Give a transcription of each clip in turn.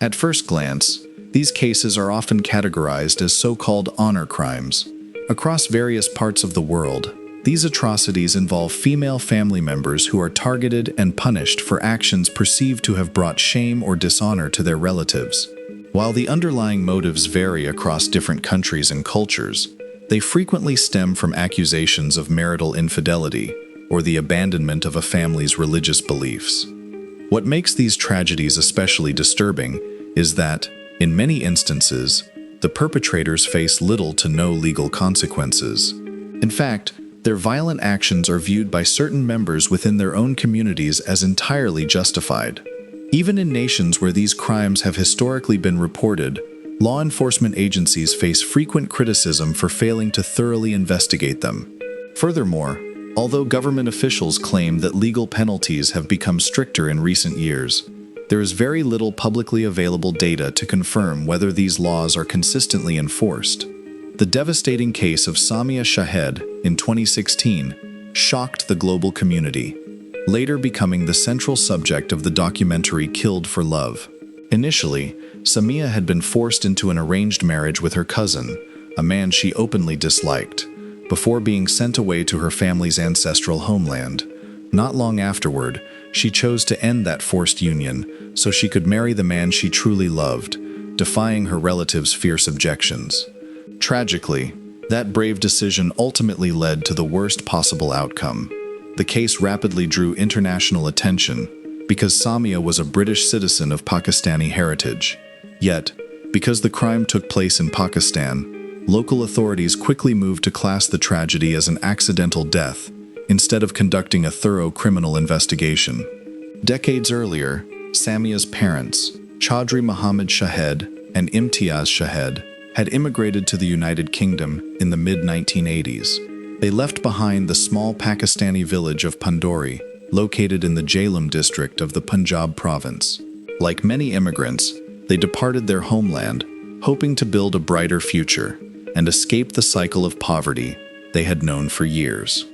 At first glance, these cases are often categorized as so-called honor crimes. Across various parts of the world, these atrocities involve female family members who are targeted and punished for actions perceived to have brought shame or dishonor to their relatives. While the underlying motives vary across different countries and cultures, they frequently stem from accusations of marital infidelity or the abandonment of a family's religious beliefs. What makes these tragedies especially disturbing is that, in many instances, the perpetrators face little to no legal consequences. In fact, their violent actions are viewed by certain members within their own communities as entirely justified. Even in nations where these crimes have historically been reported, law enforcement agencies face frequent criticism for failing to thoroughly investigate them. Furthermore, although government officials claim that legal penalties have become stricter in recent years, there is very little publicly available data to confirm whether these laws are consistently enforced. The devastating case of Samia Shahed in 2016 shocked the global community, later becoming the central subject of the documentary Killed for Love. Initially, Samia had been forced into an arranged marriage with her cousin, a man she openly disliked, before being sent away to her family's ancestral homeland. Not long afterward, she chose to end that forced union so she could marry the man she truly loved, defying her relatives' fierce objections. Tragically, that brave decision ultimately led to the worst possible outcome. The case rapidly drew international attention because Samia was a British citizen of Pakistani heritage. Yet, because the crime took place in Pakistan, local authorities quickly moved to class the tragedy as an accidental death, instead of conducting a thorough criminal investigation. Decades earlier, Samia's parents, Chaudhry Muhammad Shahed and Imtiaz Shahed, had immigrated to the United Kingdom in the mid-1980s. They left behind the small Pakistani village of Pandori, located in the Jhelum district of the Punjab province. Like many immigrants, they departed their homeland, hoping to build a brighter future and escape the cycle of poverty they had known for years.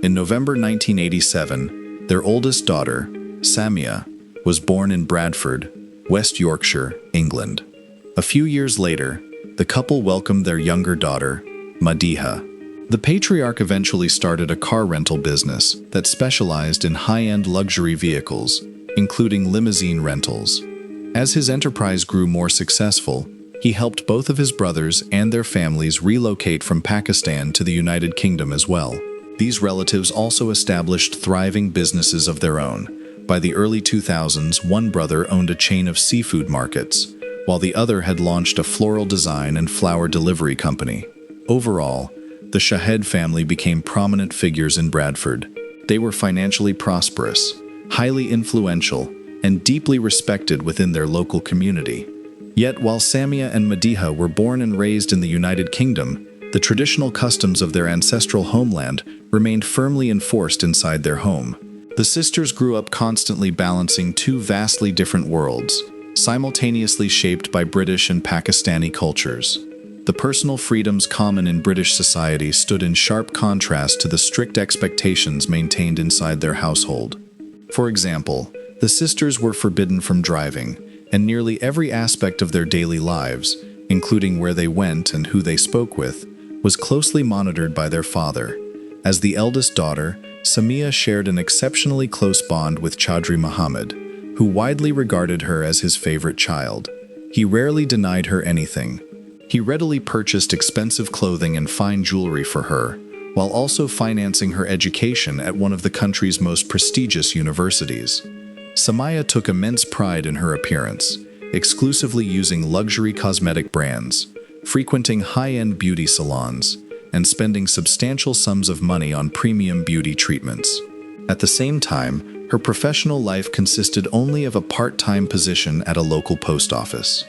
In November 1987, their oldest daughter, Samia, was born in Bradford, West Yorkshire, England. A few years later, the couple welcomed their younger daughter, Madiha. The patriarch eventually started a car rental business that specialized in high-end luxury vehicles, including limousine rentals. As his enterprise grew more successful, he helped both of his brothers and their families relocate from Pakistan to the United Kingdom as well. These relatives also established thriving businesses of their own. By the early 2000s, one brother owned a chain of seafood markets, while the other had launched a floral design and flower delivery company. Overall, the Shahed family became prominent figures in Bradford. They were financially prosperous, highly influential, and deeply respected within their local community. Yet, while Samia and Madiha were born and raised in the United Kingdom, the traditional customs of their ancestral homeland remained firmly enforced inside their home. The sisters grew up constantly balancing two vastly different worlds, simultaneously shaped by British and Pakistani cultures. The personal freedoms common in British society stood in sharp contrast to the strict expectations maintained inside their household. For example, the sisters were forbidden from driving, and nearly every aspect of their daily lives, including where they went and who they spoke with, was closely monitored by their father. As the eldest daughter, Samia shared an exceptionally close bond with Chaudhry Muhammad, who widely regarded her as his favorite child. He rarely denied her anything. He readily purchased expensive clothing and fine jewelry for her, while also financing her education at one of the country's most prestigious universities. Samia took immense pride in her appearance, exclusively using luxury cosmetic brands, frequenting high-end beauty salons, and spending substantial sums of money on premium beauty treatments. At the same time, her professional life consisted only of a part-time position at a local post office.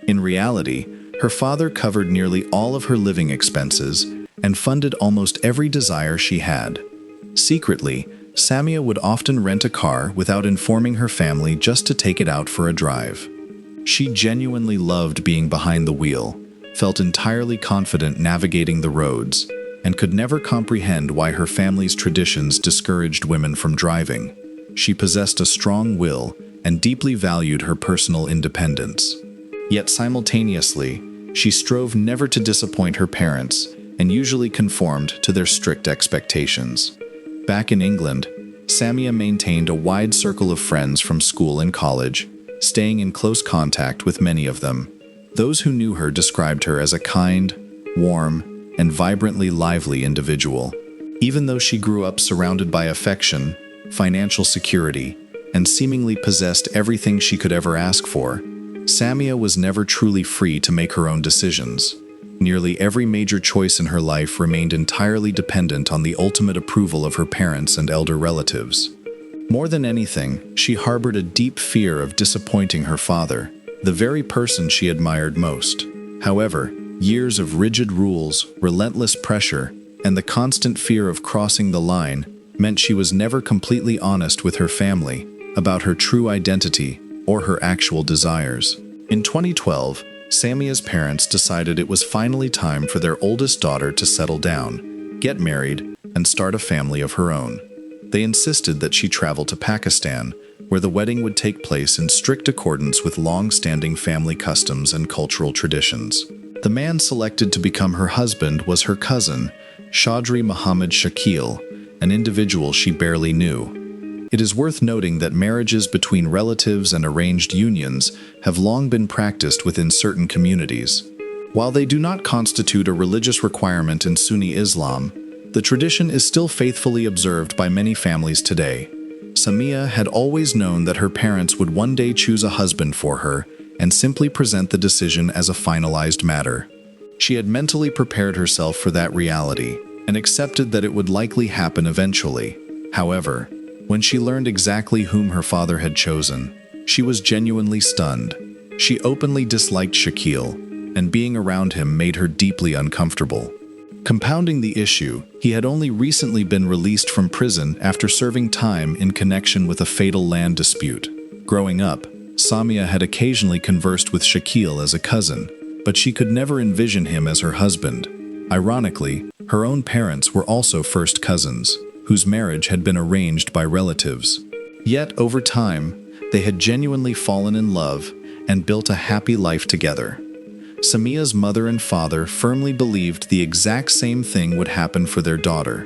In reality, her father covered nearly all of her living expenses and funded almost every desire she had. Secretly, Samia would often rent a car without informing her family just to take it out for a drive. She genuinely loved being behind the wheel, felt entirely confident navigating the roads, and could never comprehend why her family's traditions discouraged women from driving. She possessed a strong will and deeply valued her personal independence. Yet simultaneously, she strove never to disappoint her parents and usually conformed to their strict expectations. Back in England, Samia maintained a wide circle of friends from school and college, staying in close contact with many of them. Those who knew her described her as a kind, warm, and vibrantly lively individual. Even though she grew up surrounded by affection, financial security, and seemingly possessed everything she could ever ask for, Samia was never truly free to make her own decisions. Nearly every major choice in her life remained entirely dependent on the ultimate approval of her parents and elder relatives. More than anything, she harbored a deep fear of disappointing her father, the very person she admired most. However, years of rigid rules, relentless pressure, and the constant fear of crossing the line meant she was never completely honest with her family about her true identity or her actual desires. In 2012, Samia's parents decided it was finally time for their oldest daughter to settle down, get married, and start a family of her own. They insisted that she travel to Pakistan, where the wedding would take place in strict accordance with long-standing family customs and cultural traditions. The man selected to become her husband was her cousin, Chaudhry Muhammad Shakil, an individual she barely knew. It is worth noting that marriages between relatives and arranged unions have long been practiced within certain communities. While they do not constitute a religious requirement in Sunni Islam, the tradition is still faithfully observed by many families today. Samia had always known that her parents would one day choose a husband for her and simply present the decision as a finalized matter. She had mentally prepared herself for that reality and accepted that it would likely happen eventually. However, when she learned exactly whom her father had chosen, she was genuinely stunned. She openly disliked Shakil, and being around him made her deeply uncomfortable. Compounding the issue, he had only recently been released from prison after serving time in connection with a fatal land dispute. Growing up, Samia had occasionally conversed with Shakil as a cousin, but she could never envision him as her husband. Ironically, her own parents were also first cousins, whose marriage had been arranged by relatives. Yet, over time, they had genuinely fallen in love and built a happy life together. Samia's mother and father firmly believed the exact same thing would happen for their daughter,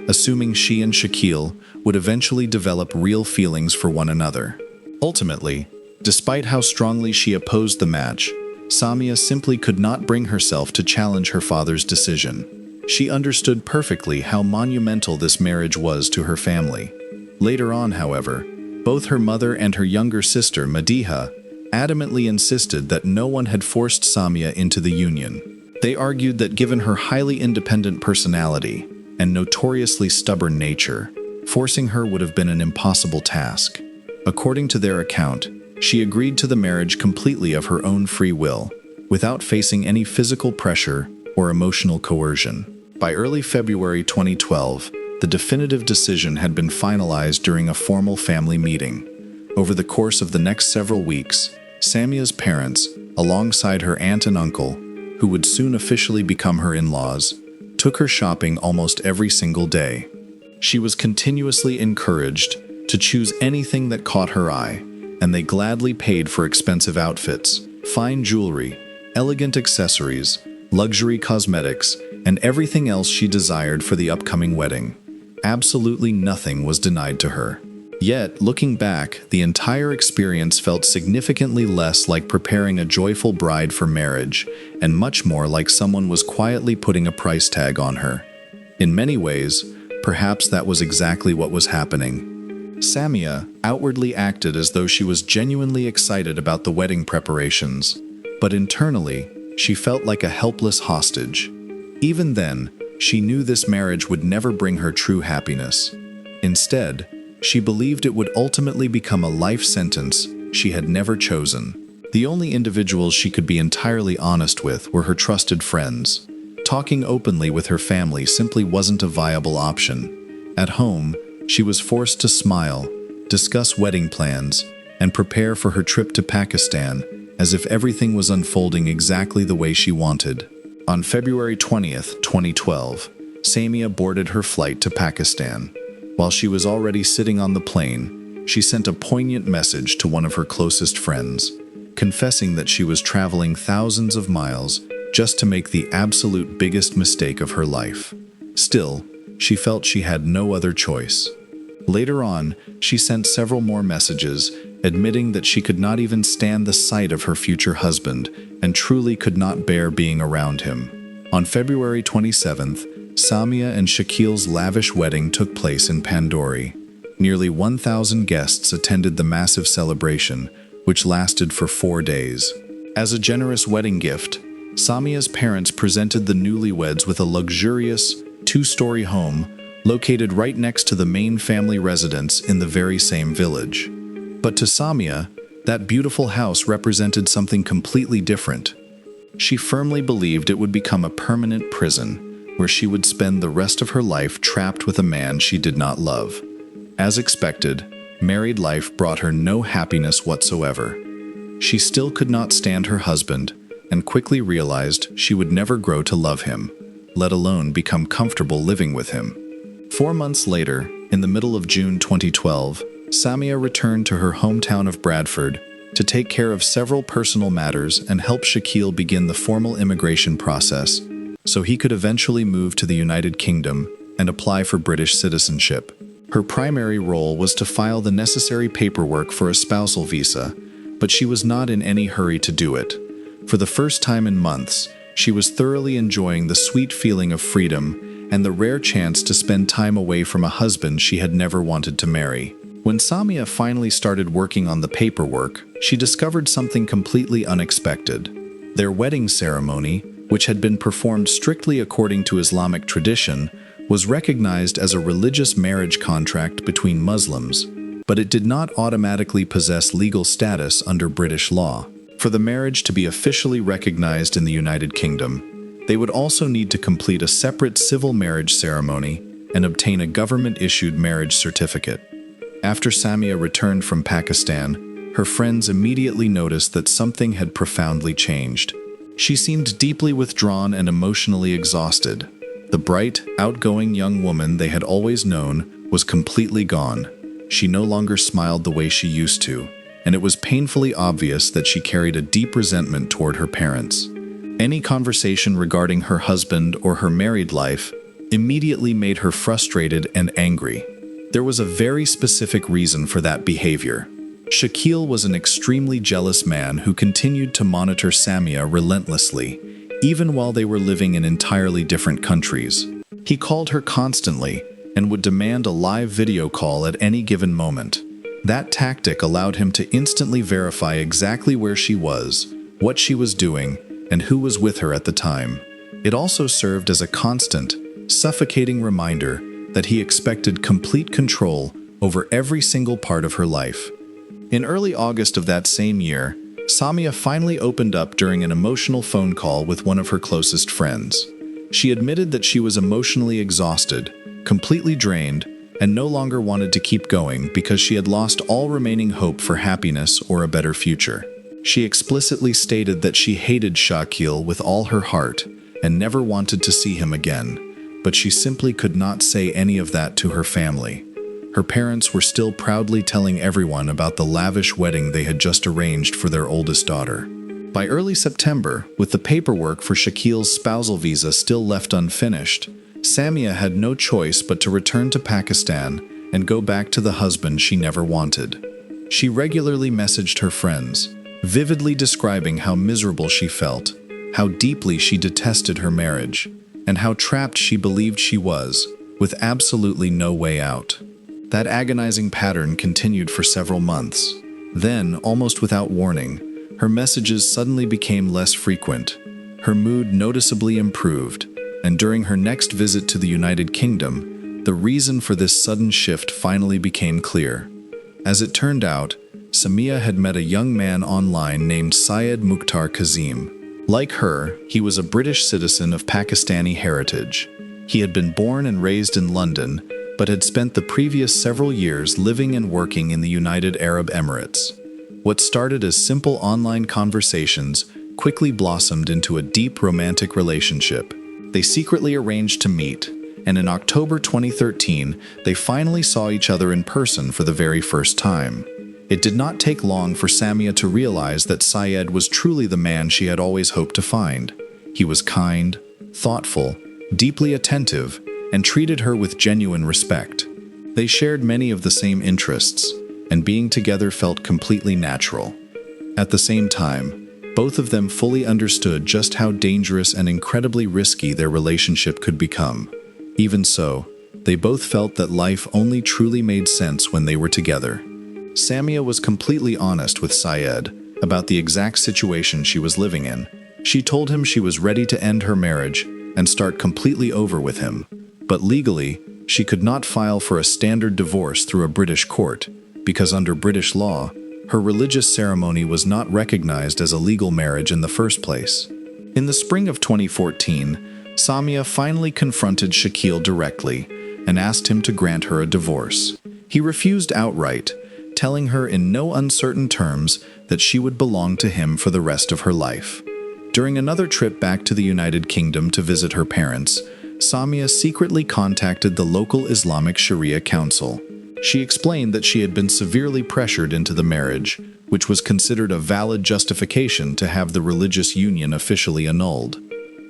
assuming she and Shakil would eventually develop real feelings for one another. Ultimately, despite how strongly she opposed the match, Samia simply could not bring herself to challenge her father's decision. She understood perfectly how monumental this marriage was to her family. Later on, however, both her mother and her younger sister, Madiha, adamantly insisted that no one had forced Samia into the union. They argued that given her highly independent personality and notoriously stubborn nature, forcing her would have been an impossible task. According to their account, she agreed to the marriage completely of her own free will, without facing any physical pressure or emotional coercion. By early February 2012, the definitive decision had been finalized during a formal family meeting. Over the course of the next several weeks, Samia's parents, alongside her aunt and uncle, who would soon officially become her in-laws, took her shopping almost every single day. She was continuously encouraged to choose anything that caught her eye, and they gladly paid for expensive outfits, fine jewelry, elegant accessories, luxury cosmetics, and everything else she desired for the upcoming wedding. Absolutely nothing was denied to her. Yet, looking back, the entire experience felt significantly less like preparing a joyful bride for marriage, and much more like someone was quietly putting a price tag on her. In many ways, perhaps that was exactly what was happening. Samia outwardly acted as though she was genuinely excited about the wedding preparations, but internally, she felt like a helpless hostage. Even then, she knew this marriage would never bring her true happiness. Instead, she believed it would ultimately become a life sentence she had never chosen. The only individuals she could be entirely honest with were her trusted friends. Talking openly with her family simply wasn't a viable option. At home, she was forced to smile, discuss wedding plans, and prepare for her trip to Pakistan, as if everything was unfolding exactly the way she wanted. On February 20th, 2012, Samia boarded her flight to Pakistan. While she was already sitting on the plane, she sent a poignant message to one of her closest friends. confessing that she was traveling thousands of miles just to make the absolute biggest mistake of her life. Still, she felt she had no other choice. Later on, she sent several more messages, admitting that she could not even stand the sight of her future husband and truly could not bear being around him. On February 27th, Samia and Shakil's lavish wedding took place in Pandori. Nearly 1,000 guests attended the massive celebration, which lasted for 4 days. As a generous wedding gift, Samia's parents presented the newlyweds with a luxurious, 2-story home located right next to the main family residence in the very same village. But to Samia, that beautiful house represented something completely different. She firmly believed it would become a permanent prison, where she would spend the rest of her life trapped with a man she did not love. As expected, married life brought her no happiness whatsoever. She still could not stand her husband and quickly realized she would never grow to love him, let alone become comfortable living with him. 4 months later, in the middle of June 2012, Samia returned to her hometown of Bradford to take care of several personal matters and help Shakil begin the formal immigration process so he could eventually move to the United Kingdom and apply for British citizenship. Her primary role was to file the necessary paperwork for a spousal visa, but she was not in any hurry to do it. For the first time in months, she was thoroughly enjoying the sweet feeling of freedom and the rare chance to spend time away from a husband she had never wanted to marry. When Samia finally started working on the paperwork, she discovered something completely unexpected. Their wedding ceremony, which had been performed strictly according to Islamic tradition, was recognized as a religious marriage contract between Muslims, but it did not automatically possess legal status under British law. For the marriage to be officially recognized in the United Kingdom, they would also need to complete a separate civil marriage ceremony and obtain a government-issued marriage certificate. After Samia returned from Pakistan, her friends immediately noticed that something had profoundly changed. She seemed deeply withdrawn and emotionally exhausted. The bright, outgoing young woman they had always known was completely gone. She no longer smiled the way she used to, and it was painfully obvious that she carried a deep resentment toward her parents. Any conversation regarding her husband or her married life immediately made her frustrated and angry. There was a very specific reason for that behavior. Shakil was an extremely jealous man who continued to monitor Samia relentlessly, even while they were living in entirely different countries. He called her constantly and would demand a live video call at any given moment. That tactic allowed him to instantly verify exactly where she was, what she was doing, and who was with her at the time. It also served as a constant, suffocating reminder that he expected complete control over every single part of her life. In early August of that same year, Samia finally opened up during an emotional phone call with one of her closest friends. She admitted that she was emotionally exhausted, completely drained, and no longer wanted to keep going because she had lost all remaining hope for happiness or a better future. She explicitly stated that she hated Shakil with all her heart and never wanted to see him again, but she simply could not say any of that to her family. Her parents were still proudly telling everyone about the lavish wedding they had just arranged for their oldest daughter. By early September, with the paperwork for Shakil's spousal visa still left unfinished, Samia had no choice but to return to Pakistan and go back to the husband she never wanted. She regularly messaged her friends, vividly describing how miserable she felt, how deeply she detested her marriage, and how trapped she believed she was, with absolutely no way out. That agonizing pattern continued for several months. Then, almost without warning, her messages suddenly became less frequent. Her mood noticeably improved, and during her next visit to the United Kingdom, the reason for this sudden shift finally became clear. As it turned out, Samia had met a young man online named Syed Mukhtar Kazim. Like her, he was a British citizen of Pakistani heritage. He had been born and raised in London, but had spent the previous several years living and working in the United Arab Emirates. What started as simple online conversations quickly blossomed into a deep romantic relationship. They secretly arranged to meet, and in October 2013, they finally saw each other in person for the very first time. It did not take long for Samia to realize that Shahed was truly the man she had always hoped to find. He was kind, thoughtful, deeply attentive, and treated her with genuine respect. They shared many of the same interests, and being together felt completely natural. At the same time, both of them fully understood just how dangerous and incredibly risky their relationship could become. Even so, they both felt that life only truly made sense when they were together. Samia was completely honest with Shahed about the exact situation she was living in. She told him she was ready to end her marriage and start completely over with him. But legally, she could not file for a standard divorce through a British court, because under British law, her religious ceremony was not recognized as a legal marriage in the first place. In the spring of 2014, Samia finally confronted Shahed directly and asked him to grant her a divorce. He refused outright, telling her in no uncertain terms that she would belong to him for the rest of her life. During another trip back to the United Kingdom to visit her parents, Samia secretly contacted the local Islamic Sharia Council. She explained that she had been severely pressured into the marriage, which was considered a valid justification to have the religious union officially annulled.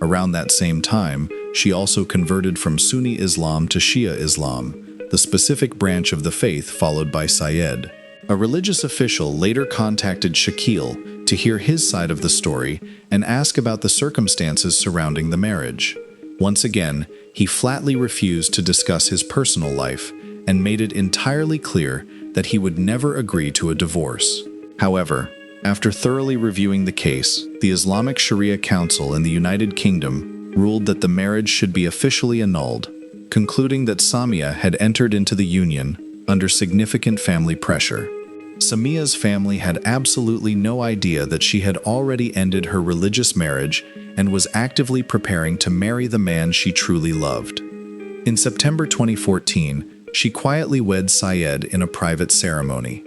Around that same time, she also converted from Sunni Islam to Shia Islam, the specific branch of the faith followed by Shahed. A religious official later contacted Shahed to hear his side of the story and ask about the circumstances surrounding the marriage. Once again, he flatly refused to discuss his personal life and made it entirely clear that he would never agree to a divorce. However, after thoroughly reviewing the case, the Islamic Sharia Council in the United Kingdom ruled that the marriage should be officially annulled, concluding that Samia had entered into the union under significant family pressure. Samia's family had absolutely no idea that she had already ended her religious marriage and was actively preparing to marry the man she truly loved. In September 2014, she quietly wed Shahed in a private ceremony.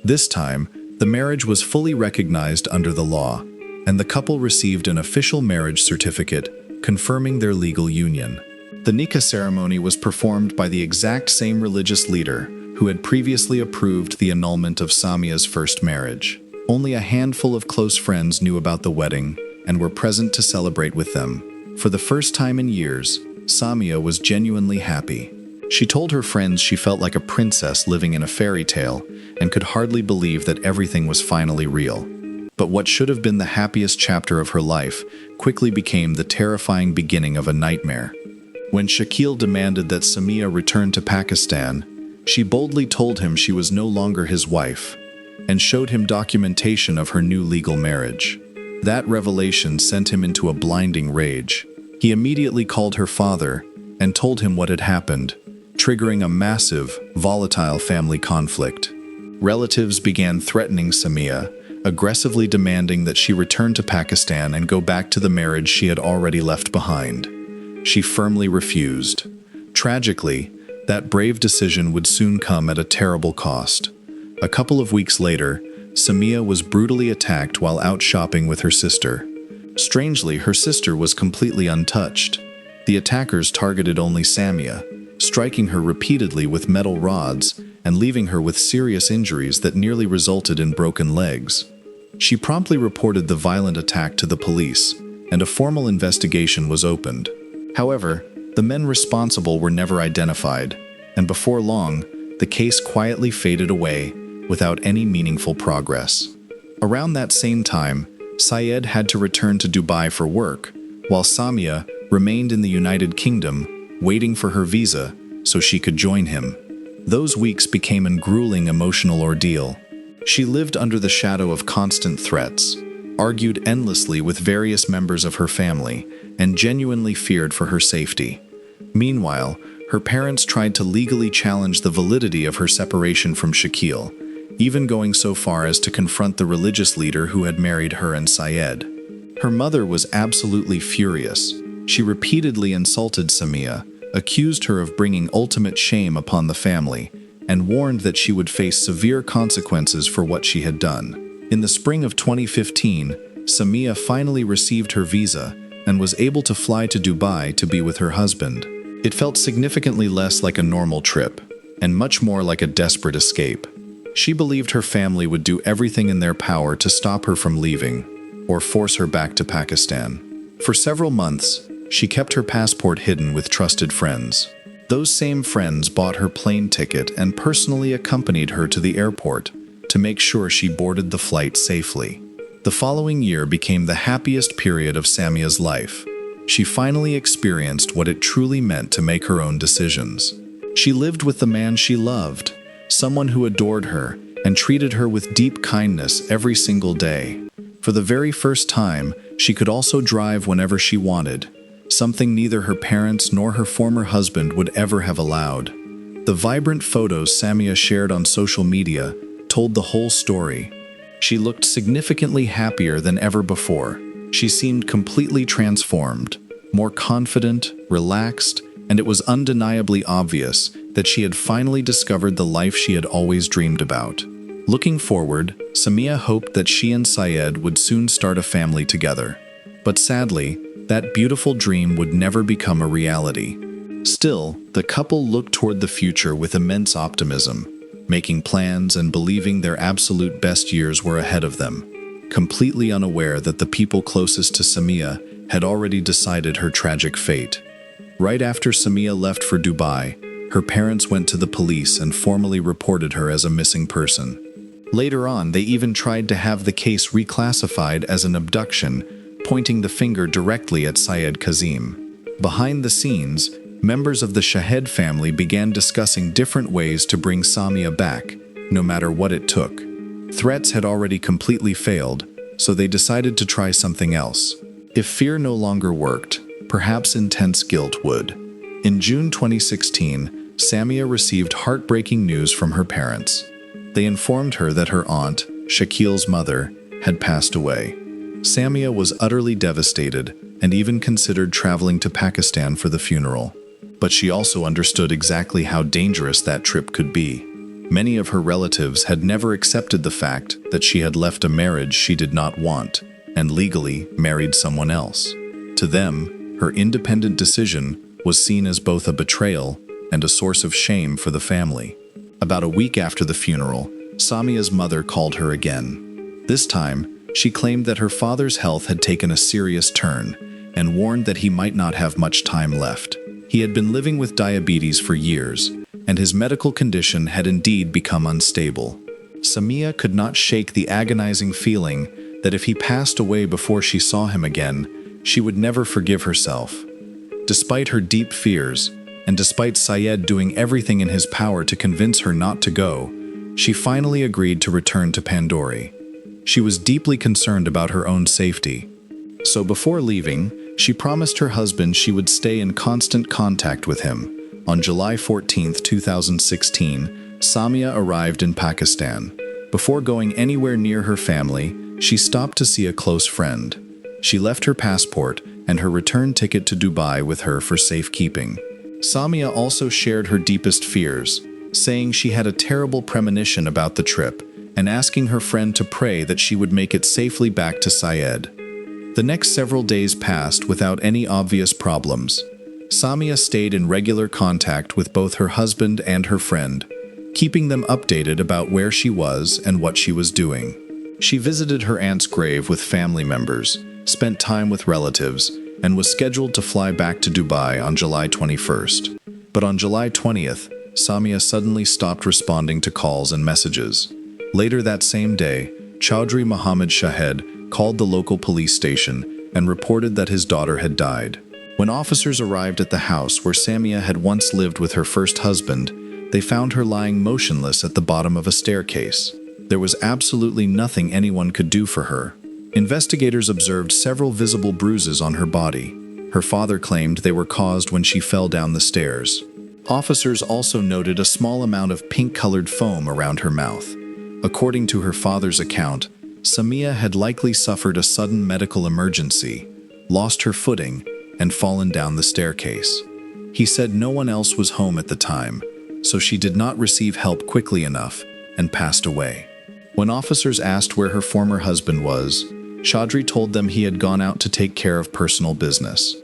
This time, the marriage was fully recognized under the law, and the couple received an official marriage certificate confirming their legal union. The nikah ceremony was performed by the exact same religious leader who had previously approved the annulment of Samia's first marriage. Only a handful of close friends knew about the wedding and were present to celebrate with them. For the first time in years, Samia was genuinely happy. She told her friends she felt like a princess living in a fairy tale and could hardly believe that everything was finally real. But what should have been the happiest chapter of her life quickly became the terrifying beginning of a nightmare. When Shahed demanded that Samia return to Pakistan, she boldly told him she was no longer his wife and showed him documentation of her new legal marriage. That revelation sent him into a blinding rage. He immediately called her father and told him what had happened, triggering a massive, volatile family conflict. Relatives began threatening Samia, aggressively demanding that she return to Pakistan and go back to the marriage she had already left behind. She firmly refused. Tragically, that brave decision would soon come at a terrible cost. A couple of weeks later, Samia was brutally attacked while out shopping with her sister. Strangely, her sister was completely untouched. The attackers targeted only Samia, striking her repeatedly with metal rods and leaving her with serious injuries that nearly resulted in broken legs. She promptly reported the violent attack to the police, and a formal investigation was opened. However, the men responsible were never identified, and before long, the case quietly faded away without any meaningful progress. Around that same time, Shahed had to return to Dubai for work, while Samia remained in the United Kingdom, waiting for her visa so she could join him. Those weeks became a grueling emotional ordeal. She lived under the shadow of constant threats, argued endlessly with various members of her family, and genuinely feared for her safety. Meanwhile, her parents tried to legally challenge the validity of her separation from Shahed, even going so far as to confront the religious leader who had married her and Shahed. Her mother was absolutely furious. She repeatedly insulted Samia, accused her of bringing ultimate shame upon the family, and warned that she would face severe consequences for what she had done. In the spring of 2015, Samia finally received her visa and was able to fly to Dubai to be with her husband. It felt significantly less like a normal trip, and much more like a desperate escape. She believed her family would do everything in their power to stop her from leaving, or force her back to Pakistan. For several months, she kept her passport hidden with trusted friends. Those same friends bought her plane ticket and personally accompanied her to the airport to make sure she boarded the flight safely. The following year became the happiest period of Samia's life. She finally experienced what it truly meant to make her own decisions. She lived with the man she loved, someone who adored her and treated her with deep kindness every single day. For the very first time, she could also drive whenever she wanted, something neither her parents nor her former husband would ever have allowed. The vibrant photos Samia shared on social media told the whole story. She looked significantly happier than ever before. She seemed completely transformed, more confident, relaxed, and it was undeniably obvious that she had finally discovered the life she had always dreamed about. Looking forward, Samia hoped that she and Syed would soon start a family together. But sadly, that beautiful dream would never become a reality. Still, the couple looked toward the future with immense optimism, making plans and believing their absolute best years were ahead of them, completely unaware that the people closest to Samia had already decided her tragic fate. Right after Samia left for Dubai, her parents went to the police and formally reported her as a missing person. Later on, they even tried to have the case reclassified as an abduction, pointing the finger directly at Syed Kazim. Behind the scenes, members of the Shahed family began discussing different ways to bring Samia back, no matter what it took. Threats had already completely failed, so they decided to try something else. If fear no longer worked, perhaps intense guilt would. In June 2016, Samia received heartbreaking news from her parents. They informed her that her aunt, Shakil's mother, had passed away. Samia was utterly devastated and even considered traveling to Pakistan for the funeral. But she also understood exactly how dangerous that trip could be. Many of her relatives had never accepted the fact that she had left a marriage she did not want and legally married someone else. To them, her independent decision was seen as both a betrayal and a source of shame for the family. About a week after the funeral, Samia's mother called her again. This time, she claimed that her father's health had taken a serious turn and warned that he might not have much time left. He had been living with diabetes for years, and his medical condition had indeed become unstable. Samia could not shake the agonizing feeling that if he passed away before she saw him again, she would never forgive herself. Despite her deep fears, and despite Syed doing everything in his power to convince her not to go, she finally agreed to return to Pandori. She was deeply concerned about her own safety. So before leaving, she promised her husband she would stay in constant contact with him. On July 14, 2016, Samia arrived in Pakistan. Before going anywhere near her family, she stopped to see a close friend. She left her passport and her return ticket to Dubai with her for safekeeping. Samia also shared her deepest fears, saying she had a terrible premonition about the trip and asking her friend to pray that she would make it safely back to Syed. The next several days passed without any obvious problems. Samia stayed in regular contact with both her husband and her friend, keeping them updated about where she was and what she was doing. She visited her aunt's grave with family members, spent time with relatives, and was scheduled to fly back to Dubai on July 21st. But on July 20th, Samia suddenly stopped responding to calls and messages. Later that same day, Chaudhry Mohammed Shahed called the local police station and reported that his daughter had died. When officers arrived at the house where Samia had once lived with her first husband, they found her lying motionless at the bottom of a staircase. There was absolutely nothing anyone could do for her. Investigators observed several visible bruises on her body. Her father claimed they were caused when she fell down the stairs. Officers also noted a small amount of pink-colored foam around her mouth. According to her father's account, Samia had likely suffered a sudden medical emergency, lost her footing, and fallen down the staircase. He said no one else was home at the time, so she did not receive help quickly enough and passed away. When officers asked where her former husband was, Chaudhry told them he had gone out to take care of personal business.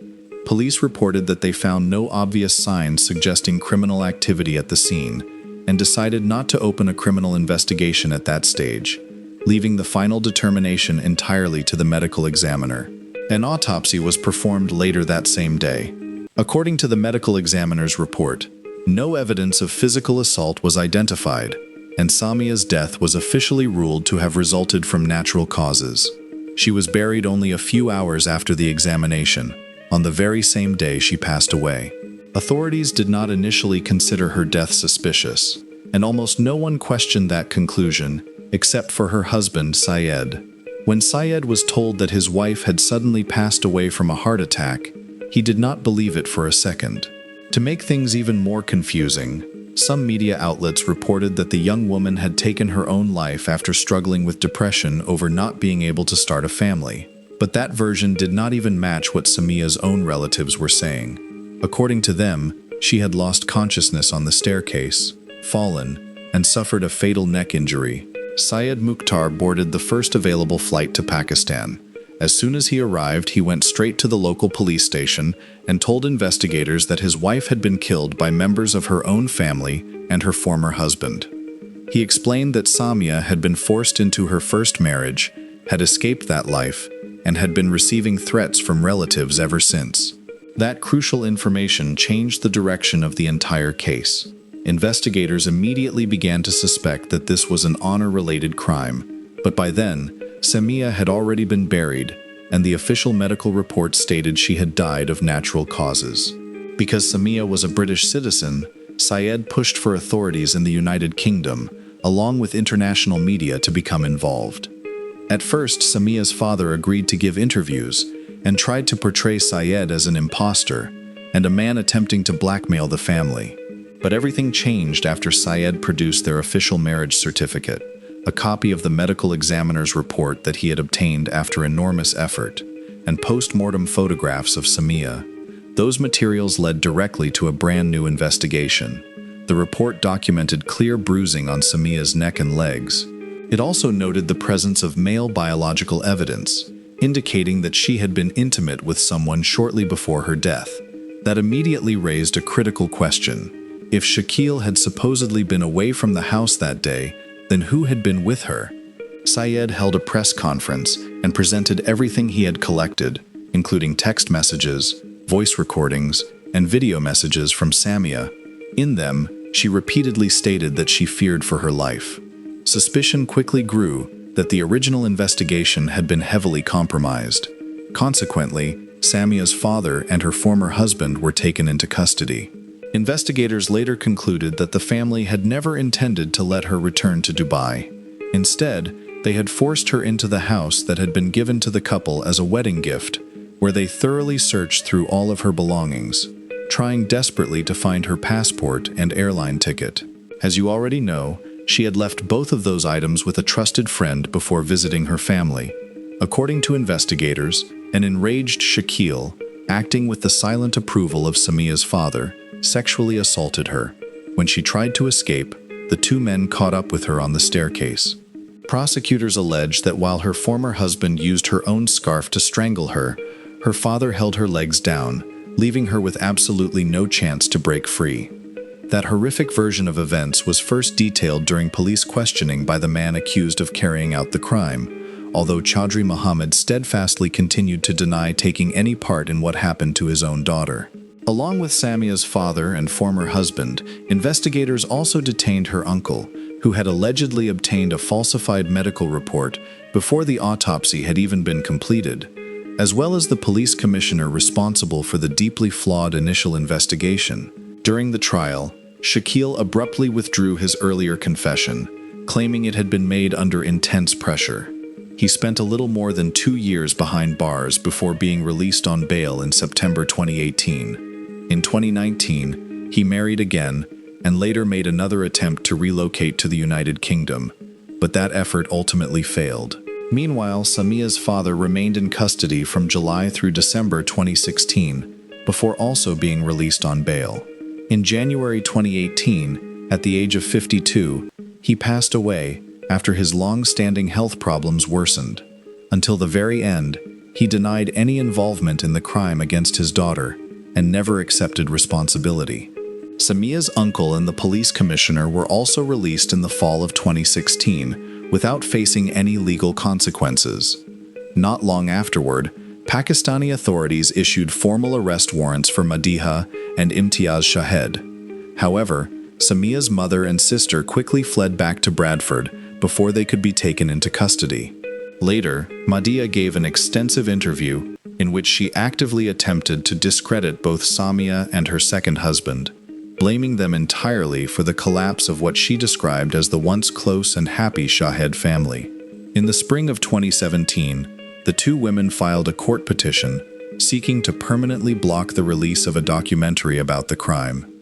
Police reported that they found no obvious signs suggesting criminal activity at the scene, and decided not to open a criminal investigation at that stage, leaving the final determination entirely to the medical examiner. An autopsy was performed later that same day. According to the medical examiner's report, no evidence of physical assault was identified, and Samia's death was officially ruled to have resulted from natural causes. She was buried only a few hours after the examination, on the very same day she passed away. Authorities did not initially consider her death suspicious, and almost no one questioned that conclusion, except for her husband, Shahed. When Shahed was told that his wife had suddenly passed away from a heart attack, he did not believe it for a second. To make things even more confusing, some media outlets reported that the young woman had taken her own life after struggling with depression over not being able to start a family. But that version did not even match what Samia's own relatives were saying. According to them, she had lost consciousness on the staircase, fallen, and suffered a fatal neck injury. Syed Mukhtar boarded the first available flight to Pakistan. As soon as he arrived, he went straight to the local police station and told investigators that his wife had been killed by members of her own family and her former husband. He explained that Samia had been forced into her first marriage, had escaped that life, and had been receiving threats from relatives ever since. That crucial information changed the direction of the entire case. Investigators immediately began to suspect that this was an honor-related crime, but by then, Samia had already been buried, and the official medical report stated she had died of natural causes. Because Samia was a British citizen, Syed pushed for authorities in the United Kingdom, along with international media, to become involved. At first, Samia's father agreed to give interviews and tried to portray Syed as an imposter and a man attempting to blackmail the family. But everything changed after Syed produced their official marriage certificate, a copy of the medical examiner's report that he had obtained after enormous effort, and post-mortem photographs of Samia. Those materials led directly to a brand new investigation. The report documented clear bruising on Samia's neck and legs. It also noted the presence of male biological evidence, indicating that she had been intimate with someone shortly before her death. That immediately raised a critical question. If Shahed had supposedly been away from the house that day, then who had been with her? Syed held a press conference and presented everything he had collected, including text messages, voice recordings, and video messages from Samia. In them, she repeatedly stated that she feared for her life. Suspicion quickly grew that the original investigation had been heavily compromised. Consequently, Samia's father and her former husband were taken into custody. Investigators later concluded that the family had never intended to let her return to Dubai. Instead, they had forced her into the house that had been given to the couple as a wedding gift, where they thoroughly searched through all of her belongings, trying desperately to find her passport and airline ticket. As you already know, she had left both of those items with a trusted friend before visiting her family. According to investigators, an enraged Shahed, acting with the silent approval of Samia's father, sexually assaulted her. When she tried to escape, the two men caught up with her on the staircase. Prosecutors alleged that while her former husband used her own scarf to strangle her, her father held her legs down, leaving her with absolutely no chance to break free. That horrific version of events was first detailed during police questioning by the man accused of carrying out the crime, although Chaudhry Muhammad steadfastly continued to deny taking any part in what happened to his own daughter. Along with Samia's father and former husband, investigators also detained her uncle, who had allegedly obtained a falsified medical report before the autopsy had even been completed, as well as the police commissioner responsible for the deeply flawed initial investigation. During the trial, Shahed abruptly withdrew his earlier confession, claiming it had been made under intense pressure. He spent a little more than 2 years behind bars before being released on bail in September 2018. In 2019, he married again and later made another attempt to relocate to the United Kingdom, but that effort ultimately failed. Meanwhile, Samia's father remained in custody from July through December 2016, before also being released on bail. In January 2018, at the age of 52, he passed away after his long-standing health problems worsened. Until the very end, he denied any involvement in the crime against his daughter and never accepted responsibility. Samia's uncle and the police commissioner were also released in the fall of 2016 without facing any legal consequences. Not long afterward, Pakistani authorities issued formal arrest warrants for Madiha and Imtiaz Shahed. However, Samia's mother and sister quickly fled back to Bradford before they could be taken into custody. Later, Madiha gave an extensive interview in which she actively attempted to discredit both Samia and her second husband, blaming them entirely for the collapse of what she described as the once close and happy Shahed family. In the spring of 2017, the two women filed a court petition seeking to permanently block the release of a documentary about the crime.